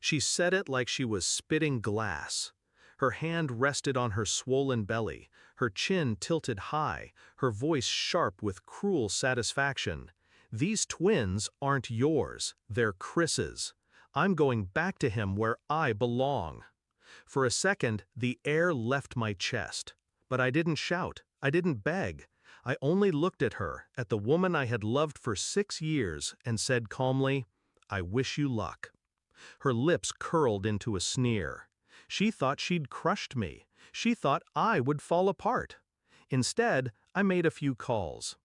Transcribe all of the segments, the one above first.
She said it like she was spitting glass. Her hand rested on her swollen belly, her chin tilted high, her voice sharp with cruel satisfaction. These twins aren't yours, they're Chris's. I'm going back to him where I belong. For a second, the air left my chest. But I didn't shout, I didn't beg. I only looked at her, at the woman I had loved for 6 years, and said calmly, "I wish you luck." Her lips curled into a sneer. She thought she'd crushed me. She thought I would fall apart. Instead, I made a few calls.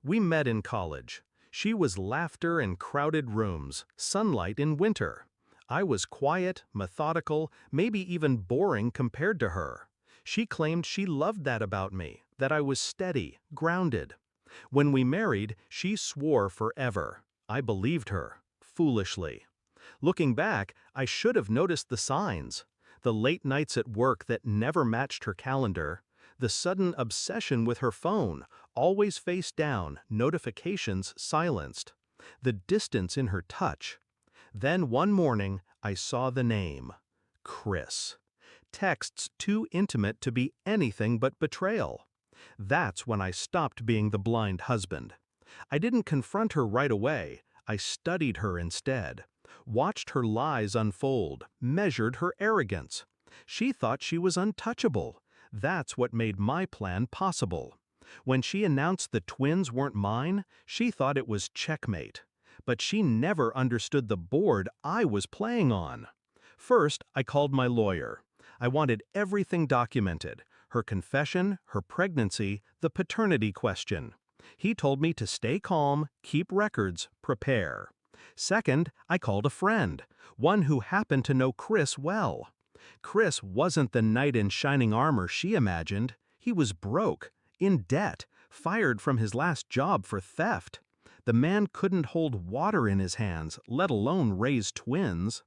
We met in college. She was laughter in crowded rooms, sunlight in winter. I was quiet, methodical, maybe even boring compared to her. She claimed she loved that about me, that I was steady, grounded. When we married, she swore forever. I believed her, foolishly. Looking back, I should have noticed the signs. The late nights at work that never matched her calendar, the sudden obsession with her phone, always face down, notifications silenced, the distance in her touch. Then one morning, I saw the name, Chris. Texts too intimate to be anything but betrayal. That's when I stopped being the blind husband. I didn't confront her right away, I studied her instead. Watched her lies unfold, measured her arrogance. She thought she was untouchable. That's what made my plan possible. When she announced the twins weren't mine, she thought it was checkmate. But she never understood the board I was playing on. First, I called my lawyer. I wanted everything documented, her confession, her pregnancy, the paternity question. He told me to stay calm, keep records, prepare. Second, I called a friend, one who happened to know Chris well. Chris wasn't the knight in shining armor she imagined. He was broke, in debt, fired from his last job for theft. The man couldn't hold water in his hands, let alone raise twins.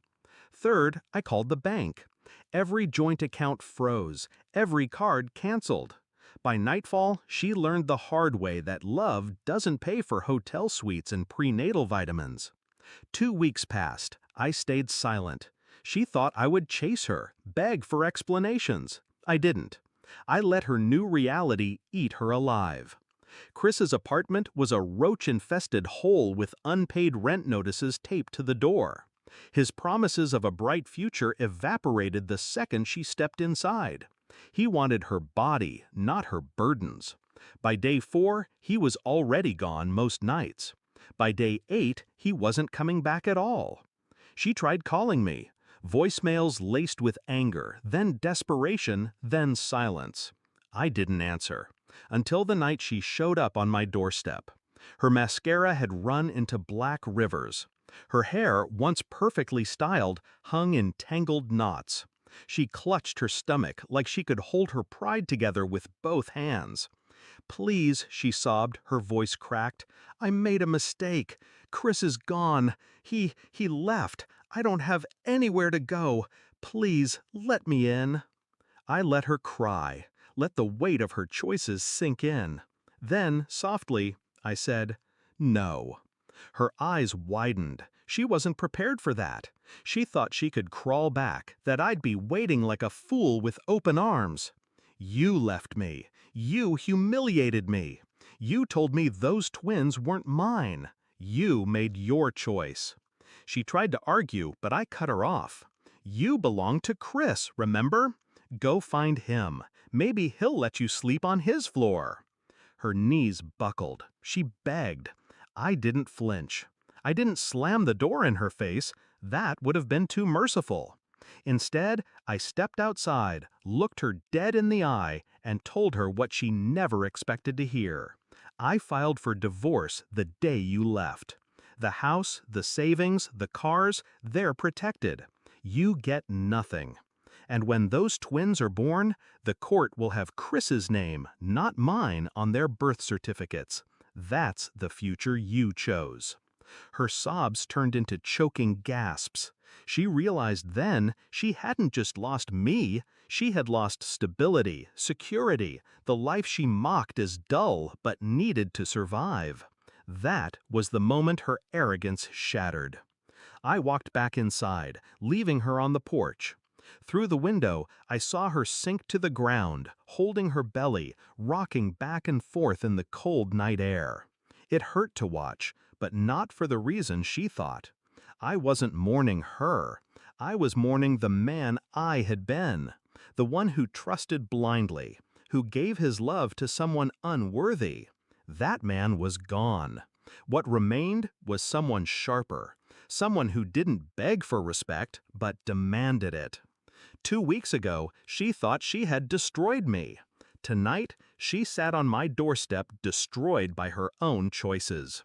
Third, I called the bank. Every joint account froze, every card canceled. By nightfall, she learned the hard way that love doesn't pay for hotel suites and prenatal vitamins. 2 weeks passed. I stayed silent. She thought I would chase her, beg for explanations. I didn't. I let her new reality eat her alive. Chris's apartment was a roach-infested hole with unpaid rent notices taped to the door. His promises of a bright future evaporated the second she stepped inside. He wanted her body, not her burdens. By day 4, he was already gone most nights. By day 8, he wasn't coming back at all. She tried calling me. Voicemails laced with anger, then desperation, then silence. I didn't answer. Until the night she showed up on my doorstep. Her mascara had run into black rivers. Her hair, once perfectly styled, hung in tangled knots. She clutched her stomach like she could hold her pride together with both hands. "Please," she sobbed, her voice cracked. "I made a mistake. Chris is gone. He left. I don't have anywhere to go. Please, let me in." I let her cry, let the weight of her choices sink in. Then, softly, I said, "No." Her eyes widened. She wasn't prepared for that. She thought she could crawl back, that I'd be waiting like a fool with open arms. "You left me. You humiliated me. You told me those twins weren't mine. You made your choice." She tried to argue, but I cut her off. "You belong to Chris, remember? Go find him. Maybe he'll let you sleep on his floor." Her knees buckled. She begged. I didn't flinch. I didn't slam the door in her face. That would have been too merciful. Instead, I stepped outside, looked her dead in the eye, and told her what she never expected to hear. "I filed for divorce the day you left. The house, the savings, the cars, they're protected. You get nothing. And when those twins are born, the court will have Chris's name, not mine, on their birth certificates. That's the future you chose." Her sobs turned into choking gasps. She realized then she hadn't just lost me, she had lost stability, security, the life she mocked as dull but needed to survive. That was the moment her arrogance shattered. I walked back inside, leaving her on the porch. Through the window, I saw her sink to the ground, holding her belly, rocking back and forth in the cold night air. It hurt to watch, but not for the reason she thought. I wasn't mourning her. I was mourning the man I had been, the one who trusted blindly, who gave his love to someone unworthy. That man was gone. What remained was someone sharper, someone who didn't beg for respect, but demanded it. 2 weeks ago, she thought she had destroyed me. Tonight, she sat on my doorstep destroyed by her own choices.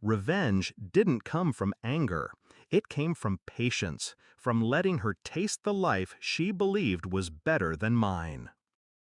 Revenge didn't come from anger. It came from patience, from letting her taste the life she believed was better than mine.